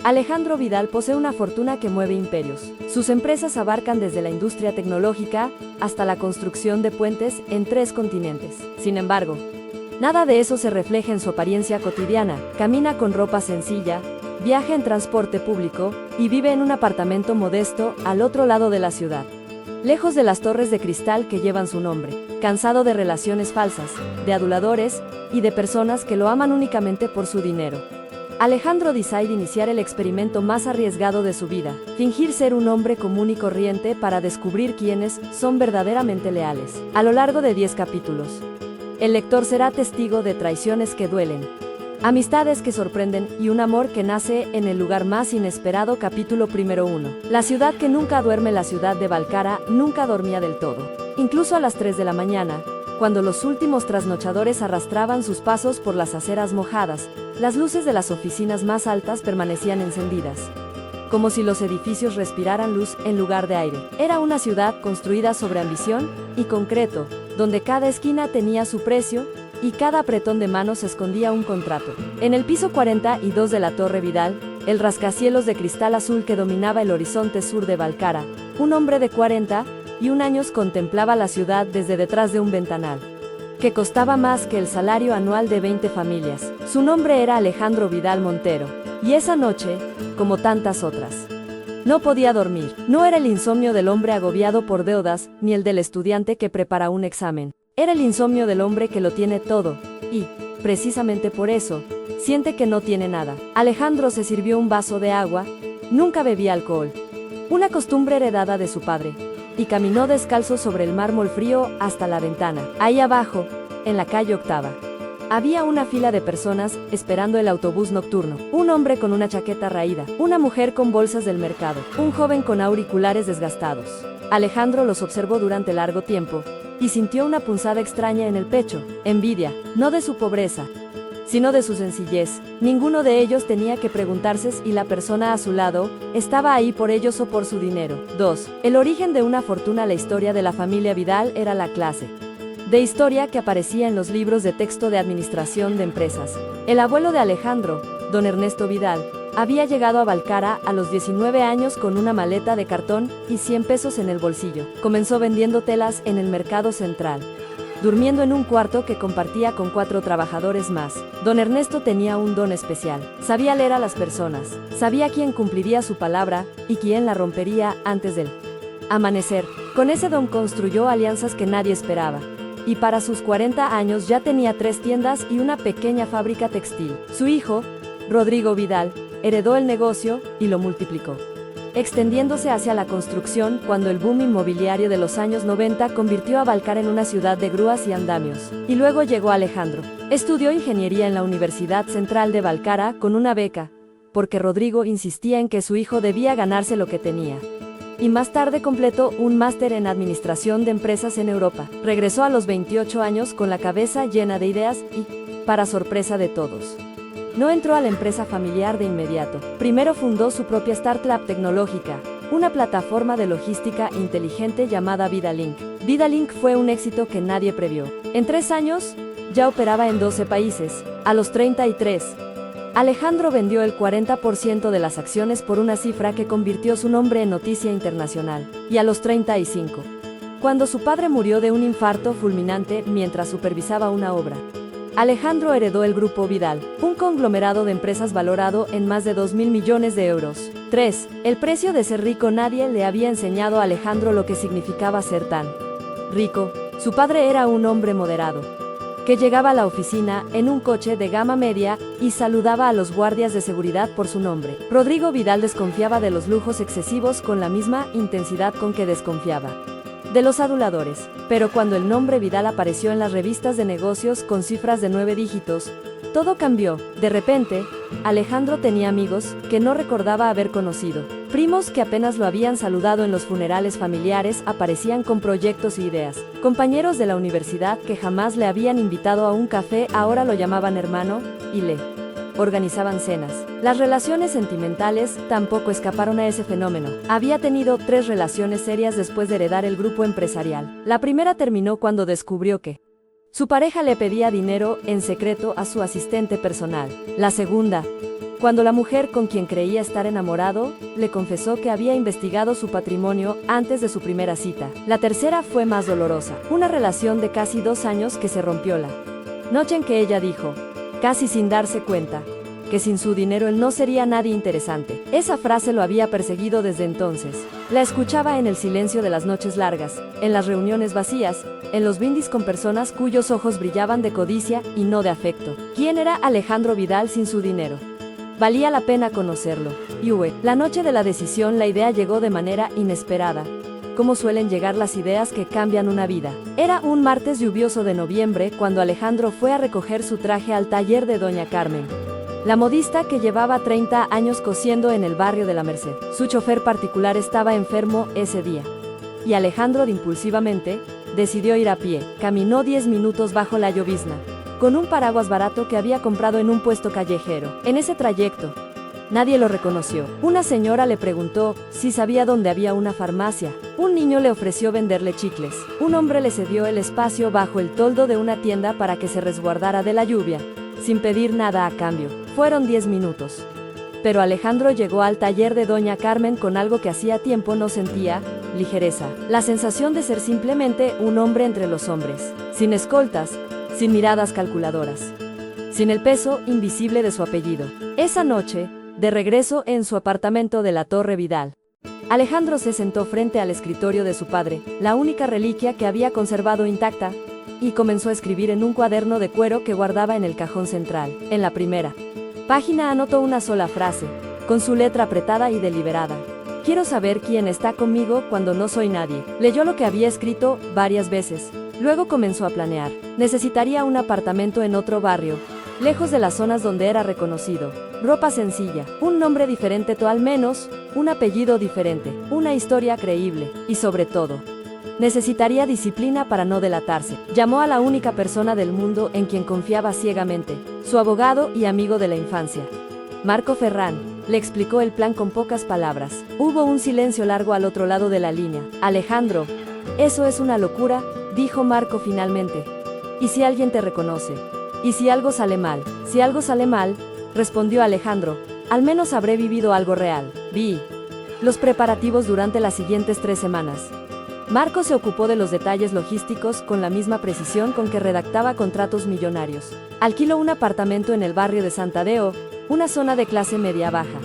Alejandro Vidal posee una fortuna que mueve imperios. Sus empresas abarcan desde la industria tecnológica hasta la construcción de puentes en 3 continentes. Sin embargo, nada de eso se refleja en su apariencia cotidiana. Camina con ropa sencilla, viaja en transporte público y vive en un apartamento modesto al otro lado de la ciudad, lejos de las torres de cristal que llevan su nombre, cansado de relaciones falsas, de aduladores y de personas que lo aman únicamente por su dinero. Alejandro decide iniciar el experimento más arriesgado de su vida, fingir ser un hombre común y corriente para descubrir quiénes son verdaderamente leales. A lo largo de 10 capítulos, el lector será testigo de traiciones que duelen, amistades que sorprenden y un amor que nace en el lugar más inesperado. Capítulo primero 1. La ciudad que nunca duerme. La ciudad de Balcará nunca dormía del todo. Incluso a las 3 de la mañana, cuando los últimos trasnochadores arrastraban sus pasos por las aceras mojadas, las luces de las oficinas más altas permanecían encendidas, como si los edificios respiraran luz en lugar de aire. Era una ciudad construida sobre ambición y concreto, donde cada esquina tenía su precio y cada apretón de manos escondía un contrato. En el piso 42 de la Torre Vidal, el rascacielos de cristal azul que dominaba el horizonte sur de Balcará, un hombre de 41 años contemplaba la ciudad desde detrás de un ventanal, que costaba más que el salario anual de 20 familias. Su nombre era Alejandro Vidal Montero, y esa noche, como tantas otras, no podía dormir. No era el insomnio del hombre agobiado por deudas, ni el del estudiante que prepara un examen. Era el insomnio del hombre que lo tiene todo, y, precisamente por eso, siente que no tiene nada. Alejandro se sirvió un vaso de agua, nunca bebía alcohol, una costumbre heredada de su padre, y caminó descalzo sobre el mármol frío hasta la ventana. Ahí abajo, en la calle Octava, había una fila de personas esperando el autobús nocturno. Un hombre con una chaqueta raída, una mujer con bolsas del mercado, un joven con auriculares desgastados. Alejandro los observó durante largo tiempo, y sintió una punzada extraña en el pecho, envidia, no de su pobreza, sino de su sencillez. Ninguno de ellos tenía que preguntarse si la persona a su lado estaba ahí por ellos o por su dinero. 2. El origen de una fortuna. La historia de la familia Vidal era la clase de historia que aparecía en los libros de texto de administración de empresas. El abuelo de Alejandro, don Ernesto Vidal, había llegado a Balcará a los 19 años con una maleta de cartón y 100 pesos en el bolsillo. Comenzó vendiendo telas en el mercado central, durmiendo en un cuarto que compartía con 4 trabajadores más. Don Ernesto tenía un don especial. Sabía leer a las personas, sabía quién cumpliría su palabra y quién la rompería antes del amanecer. Con ese don construyó alianzas que nadie esperaba, y para sus 40 años ya tenía 3 tiendas y una pequeña fábrica textil. Su hijo, Rodrigo Vidal, heredó el negocio y lo multiplicó, extendiéndose hacia la construcción cuando el boom inmobiliario de los años 90 convirtió a Balcará en una ciudad de grúas y andamios. Y luego llegó Alejandro. Estudió ingeniería en la Universidad Central de Balcará con una beca, porque Rodrigo insistía en que su hijo debía ganarse lo que tenía. Y más tarde completó un máster en administración de empresas en Europa. Regresó a los 28 años con la cabeza llena de ideas y, para sorpresa de todos, no entró a la empresa familiar de inmediato. Primero fundó su propia startup tecnológica, una plataforma de logística inteligente llamada Vidalink. Vidalink fue un éxito que nadie previó. En 3 años, ya operaba en 12 países. A los 33, Alejandro vendió el 40% de las acciones por una cifra que convirtió su nombre en noticia internacional. Y a los 35, cuando su padre murió de un infarto fulminante mientras supervisaba una obra, Alejandro heredó el Grupo Vidal, un conglomerado de empresas valorado en más de 2.000 millones de euros. 3. El precio de ser rico. Nadie le había enseñado a Alejandro lo que significaba ser tan rico. Su padre era un hombre moderado, que llegaba a la oficina en un coche de gama media y saludaba a los guardias de seguridad por su nombre. Rodrigo Vidal desconfiaba de los lujos excesivos con la misma intensidad con que desconfiaba de los aduladores. Pero cuando el nombre Vidal apareció en las revistas de negocios con cifras de 9 dígitos, todo cambió. De repente, Alejandro tenía amigos que no recordaba haber conocido. Primos que apenas lo habían saludado en los funerales familiares aparecían con proyectos e ideas. Compañeros de la universidad que jamás le habían invitado a un café ahora lo llamaban hermano y le organizaban cenas. Las relaciones sentimentales tampoco escaparon a ese fenómeno. Había tenido 3 relaciones serias después de heredar el grupo empresarial. La primera terminó cuando descubrió que su pareja le pedía dinero en secreto a su asistente personal. La segunda cuando la mujer con quien creía estar enamorado le confesó que había investigado su patrimonio antes de su primera cita. La tercera fue más dolorosa, una relación de casi 2 años que se rompió la noche en que ella dijo, casi sin darse cuenta, que sin su dinero él no sería nadie interesante. Esa frase lo había perseguido desde entonces. La escuchaba en el silencio de las noches largas, en las reuniones vacías, en los brindis con personas cuyos ojos brillaban de codicia y no de afecto. ¿Quién era Alejandro Vidal sin su dinero? Valía la pena conocerlo. La noche de la decisión la idea llegó de manera inesperada, como suelen llegar las ideas que cambian una vida. Era un martes lluvioso de noviembre cuando Alejandro fue a recoger su traje al taller de Doña Carmen, la modista que llevaba 30 años cosiendo en el barrio de la Merced. Su chofer particular estaba enfermo ese día, y Alejandro impulsivamente decidió ir a pie. Caminó 10 minutos bajo la llovizna, con un paraguas barato que había comprado en un puesto callejero. En ese trayecto, nadie lo reconoció. Una señora le preguntó si sabía dónde había una farmacia. Un niño le ofreció venderle chicles. Un hombre le cedió el espacio bajo el toldo de una tienda para que se resguardara de la lluvia, sin pedir nada a cambio. Fueron 10 minutos. Pero Alejandro llegó al taller de Doña Carmen con algo que hacía tiempo no sentía, ligereza. La sensación de ser simplemente un hombre entre los hombres, sin escoltas, sin miradas calculadoras, sin el peso invisible de su apellido. Esa noche, de regreso en su apartamento de la Torre Vidal, Alejandro se sentó frente al escritorio de su padre, la única reliquia que había conservado intacta, y comenzó a escribir en un cuaderno de cuero que guardaba en el cajón central. En la primera página anotó una sola frase, con su letra apretada y deliberada. Quiero saber quién está conmigo cuando no soy nadie. Leyó lo que había escrito varias veces. Luego comenzó a planear. Necesitaría un apartamento en otro barrio, lejos de las zonas donde era reconocido. Ropa sencilla, un nombre diferente o al menos, un apellido diferente, una historia creíble, y sobre todo, necesitaría disciplina para no delatarse. Llamó a la única persona del mundo en quien confiaba ciegamente, su abogado y amigo de la infancia, Marco Ferrán. Le explicó el plan con pocas palabras. Hubo un silencio largo al otro lado de la línea. Alejandro, eso es una locura, dijo Marco finalmente. ¿Y si alguien te reconoce? ¿Y si algo sale mal? Si algo sale mal, respondió Alejandro, al menos habré vivido algo real. Vi los preparativos durante las siguientes 3 semanas. Marco se ocupó de los detalles logísticos con la misma precisión con que redactaba contratos millonarios. Alquiló un apartamento en el barrio de Santadeo, una zona de clase media-baja,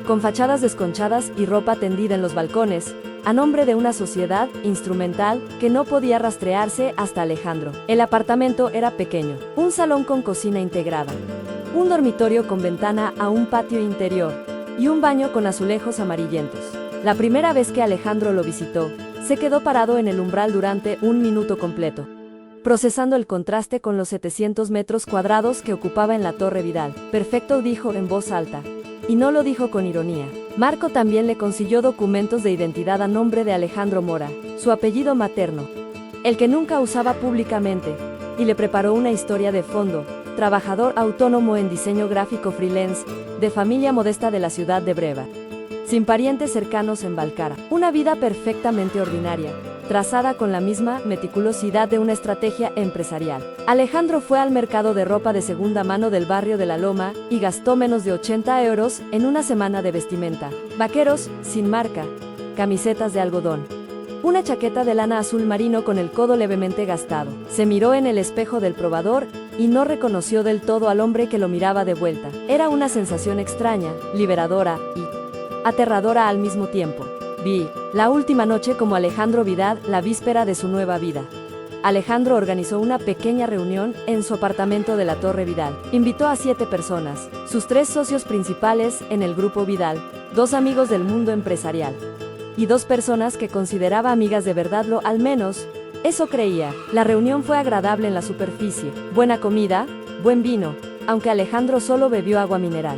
con fachadas desconchadas y ropa tendida en los balcones, a nombre de una sociedad instrumental que no podía rastrearse hasta Alejandro. El apartamento era pequeño, un salón con cocina integrada, un dormitorio con ventana a un patio interior y un baño con azulejos amarillentos. La primera vez que Alejandro lo visitó, se quedó parado en el umbral durante 1 minuto completo, procesando el contraste con los 700 metros cuadrados que ocupaba en la Torre Vidal. Perfecto, dijo en voz alta. Y no lo dijo con ironía. Marco también le consiguió documentos de identidad a nombre de Alejandro Mora, su apellido materno, el que nunca usaba públicamente, y le preparó una historia de fondo, trabajador autónomo en diseño gráfico freelance, de familia modesta de la ciudad de Breva, sin parientes cercanos en Balcara. Una vida perfectamente ordinaria, trazada con la misma meticulosidad de una estrategia empresarial. Alejandro fue al mercado de ropa de segunda mano del barrio de La Loma y gastó menos de 80 euros en una semana de vestimenta. Vaqueros, sin marca, camisetas de algodón, una chaqueta de lana azul marino con el codo levemente gastado. Se miró en el espejo del probador y no reconoció del todo al hombre que lo miraba de vuelta. Era una sensación extraña, liberadora y aterradora al mismo tiempo. Vi la última noche como Alejandro Vidal, la víspera de su nueva vida. Alejandro organizó una pequeña reunión en su apartamento de la Torre Vidal. Invitó a 7 personas, sus 3 socios principales en el grupo Vidal, 2 amigos del mundo empresarial y 2 personas que consideraba amigas de verdad, al menos eso creía. La reunión fue agradable en la superficie, buena comida, buen vino, aunque Alejandro solo bebió agua mineral.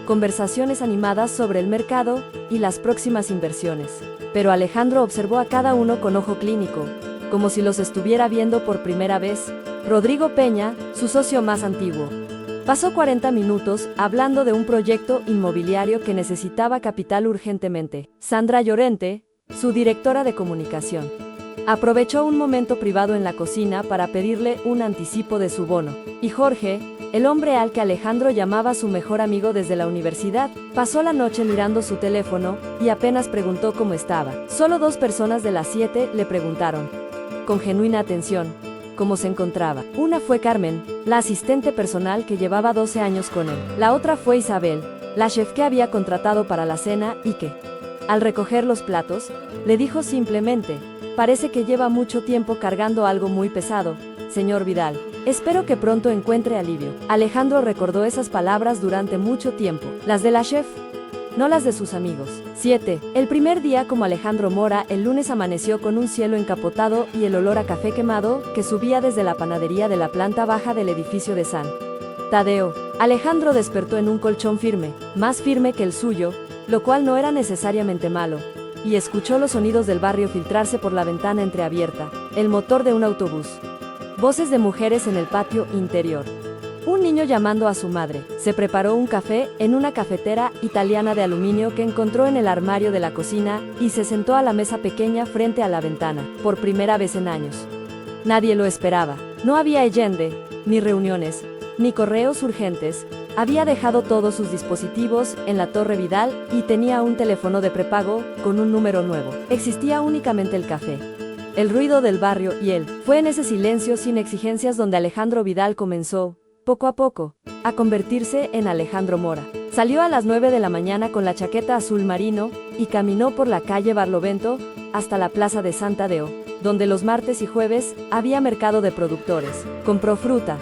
Conversaciones animadas sobre el mercado y las próximas inversiones. Pero Alejandro observó a cada uno con ojo clínico, como si los estuviera viendo por primera vez. Rodrigo Peña, su socio más antiguo, pasó 40 minutos hablando de un proyecto inmobiliario que necesitaba capital urgentemente. Sandra Llorente, su directora de comunicación, aprovechó un momento privado en la cocina para pedirle un anticipo de su bono. Y Jorge, el hombre al que Alejandro llamaba su mejor amigo desde la universidad, pasó la noche mirando su teléfono y apenas preguntó cómo estaba. Solo 2 personas de las 7 le preguntaron, con genuina atención, cómo se encontraba. Una fue Carmen, la asistente personal que llevaba 12 años con él. La otra fue Isabel, la chef que había contratado para la cena y que, al recoger los platos, le dijo simplemente, parece que lleva mucho tiempo cargando algo muy pesado, señor Vidal. Espero que pronto encuentre alivio. Alejandro recordó esas palabras durante mucho tiempo, las de la chef, no las de sus amigos. 7. El primer día como Alejandro Mora, el lunes amaneció con un cielo encapotado y el olor a café quemado que subía desde la panadería de la planta baja del edificio de San Tadeo. Alejandro despertó en un colchón firme, más firme que el suyo, lo cual no era necesariamente malo, y escuchó los sonidos del barrio filtrarse por la ventana entreabierta, el motor de un autobús. Voces de mujeres en el patio interior. Un niño llamando a su madre. Se preparó un café en una cafetera italiana de aluminio que encontró en el armario de la cocina y se sentó a la mesa pequeña frente a la ventana, por primera vez en años. Nadie lo esperaba. No había agenda, ni reuniones, ni correos urgentes. Había dejado todos sus dispositivos en la Torre Vidal y tenía un teléfono de prepago con un número nuevo. Existía únicamente el café, el ruido del barrio y él. Fue en ese silencio sin exigencias donde Alejandro Vidal comenzó, poco a poco, a convertirse en Alejandro Mora. Salió a las 9 de la mañana con la chaqueta azul marino y caminó por la calle Barlovento hasta la plaza de San Tadeo, donde los martes y jueves había mercado de productores. Compró fruta,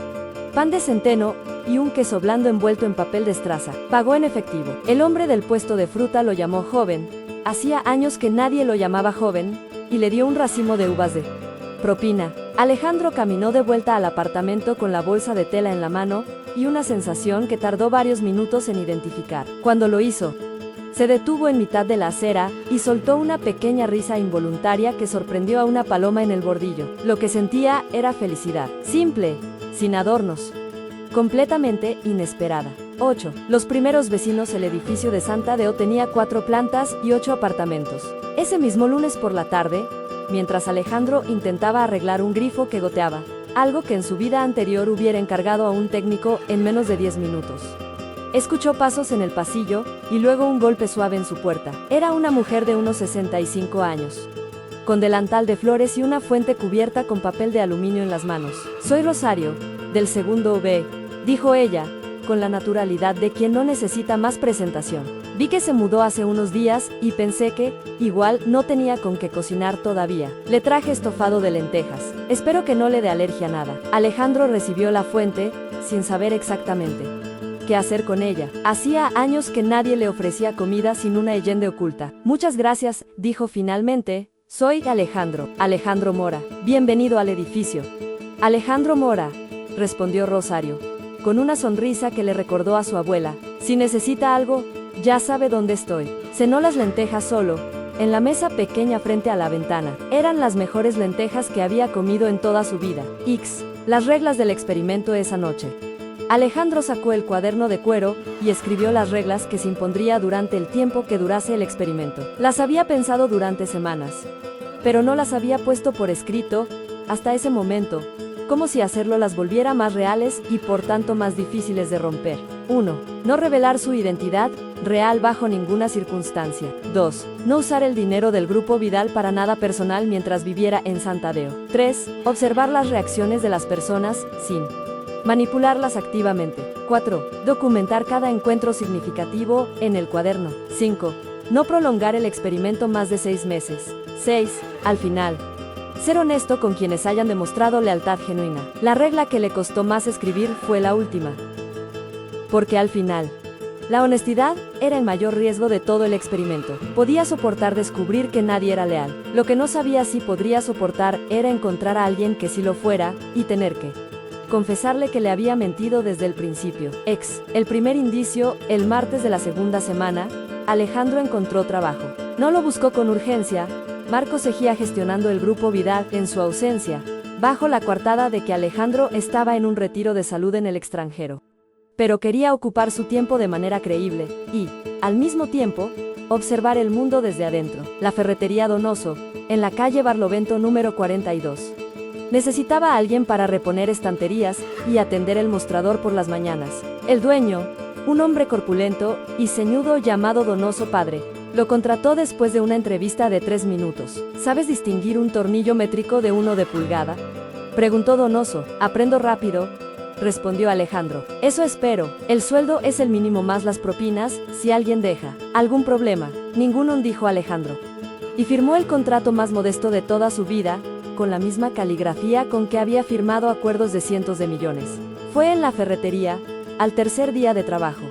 pan de centeno y un queso blando envuelto en papel de estraza. Pagó en efectivo. El hombre del puesto de fruta lo llamó joven. Hacía años que nadie lo llamaba joven, y le dio un racimo de uvas de propina. Alejandro caminó de vuelta al apartamento con la bolsa de tela en la mano y una sensación que tardó varios minutos en identificar. Cuando lo hizo, se detuvo en mitad de la acera y soltó una pequeña risa involuntaria que sorprendió a una paloma en el bordillo. Lo que sentía era felicidad, simple, sin adornos, completamente inesperada. 8. Los primeros vecinos. El edificio de San Tadeo tenía 4 plantas y 8 apartamentos. Ese mismo lunes por la tarde, mientras Alejandro intentaba arreglar un grifo que goteaba, algo que en su vida anterior hubiera encargado a un técnico en menos de 10 minutos. Escuchó pasos en el pasillo y luego un golpe suave en su puerta. Era una mujer de unos 65 años, con delantal de flores y una fuente cubierta con papel de aluminio en las manos. Soy Rosario, del segundo B, dijo ella, con la naturalidad de quien no necesita más presentación. Vi que se mudó hace unos días y pensé que, igual, no tenía con qué cocinar todavía. Le traje estofado de lentejas. Espero que no le dé alergia a nada. Alejandro recibió la fuente, sin saber exactamente qué hacer con ella. Hacía años que nadie le ofrecía comida sin una leyenda oculta. Muchas gracias, dijo finalmente. Soy Alejandro Mora. Bienvenido al edificio. Alejandro Mora, respondió Rosario, con una sonrisa que le recordó a su abuela. Si necesita algo, ya sabe dónde estoy. Cenó las lentejas solo, en la mesa pequeña frente a la ventana. Eran las mejores lentejas que había comido en toda su vida. Las reglas del experimento esa noche. Alejandro sacó el cuaderno de cuero y escribió las reglas que se impondría durante el tiempo que durase el experimento. Las había pensado durante semanas, pero no las había puesto por escrito hasta ese momento, como si hacerlo las volviera más reales y por tanto más difíciles de romper. 1. No revelar su identidad real bajo ninguna circunstancia. 2. No usar el dinero del grupo Vidal para nada personal mientras viviera en San Tadeo. 3. Observar las reacciones de las personas, sin manipularlas activamente. 4. Documentar cada encuentro significativo en el cuaderno. 5. No prolongar el experimento más de 6 meses. 6. Al final, ser honesto con quienes hayan demostrado lealtad genuina. La regla que le costó más escribir fue la última, porque al final, la honestidad era el mayor riesgo de todo el experimento. Podía soportar descubrir que nadie era leal. Lo que no sabía si podría soportar era encontrar a alguien que sí lo fuera y tener que confesarle que le había mentido desde el principio. El primer indicio, el martes de la segunda semana, Alejandro encontró trabajo. No lo buscó con urgencia. Marco seguía gestionando el grupo Vidal en su ausencia, bajo la coartada de que Alejandro estaba en un retiro de salud en el extranjero. Pero quería ocupar su tiempo de manera creíble y, al mismo tiempo, observar el mundo desde adentro. La ferretería Donoso, en la calle Barlovento número 42. Necesitaba a alguien para reponer estanterías y atender el mostrador por las mañanas. El dueño, un hombre corpulento y ceñudo llamado Donoso Padre, lo contrató después de una entrevista de 3 minutos. ¿Sabes distinguir un tornillo métrico de uno de pulgada?, preguntó Donoso. Aprendo rápido, respondió Alejandro. Eso espero. El sueldo es el mínimo más las propinas, si alguien deja algún problema. Ninguno, dijo Alejandro. Y firmó el contrato más modesto de toda su vida, con la misma caligrafía con que había firmado acuerdos de cientos de millones. Fue en la ferretería, al tercer día de trabajo,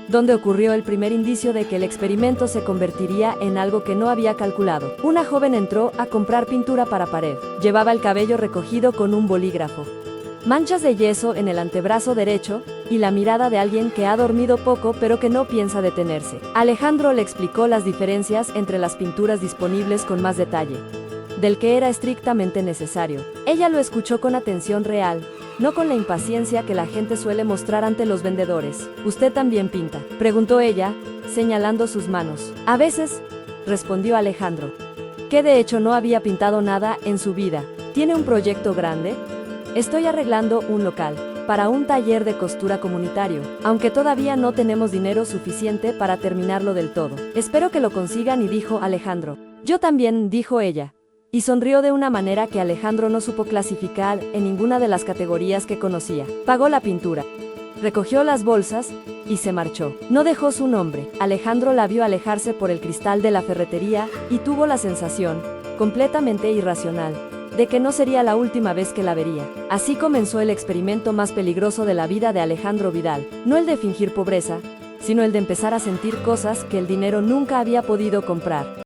donde ocurrió el primer indicio de que el experimento se convertiría en algo que no había calculado. Una joven entró a comprar pintura para pared. Llevaba el cabello recogido con un bolígrafo, manchas de yeso en el antebrazo derecho y la mirada de alguien que ha dormido poco pero que no piensa detenerse. Alejandro le explicó las diferencias entre las pinturas disponibles con más detalle del que era estrictamente necesario. Ella lo escuchó con atención real, no con la impaciencia que la gente suele mostrar ante los vendedores. ¿Usted también pinta?, preguntó ella, señalando sus manos. A veces, respondió Alejandro, que de hecho no había pintado nada en su vida. ¿Tiene un proyecto grande? Estoy arreglando un local para un taller de costura comunitario, aunque todavía no tenemos dinero suficiente para terminarlo del todo. Espero que lo consigan, y dijo Alejandro. Yo también, dijo ella. Y sonrió de una manera que Alejandro no supo clasificar en ninguna de las categorías que conocía. Pagó la pintura, recogió las bolsas y se marchó. No dejó su nombre. Alejandro la vio alejarse por el cristal de la ferretería y tuvo la sensación, completamente irracional, de que no sería la última vez que la vería. Así comenzó el experimento más peligroso de la vida de Alejandro Vidal, no el de fingir pobreza, sino el de empezar a sentir cosas que el dinero nunca había podido comprar.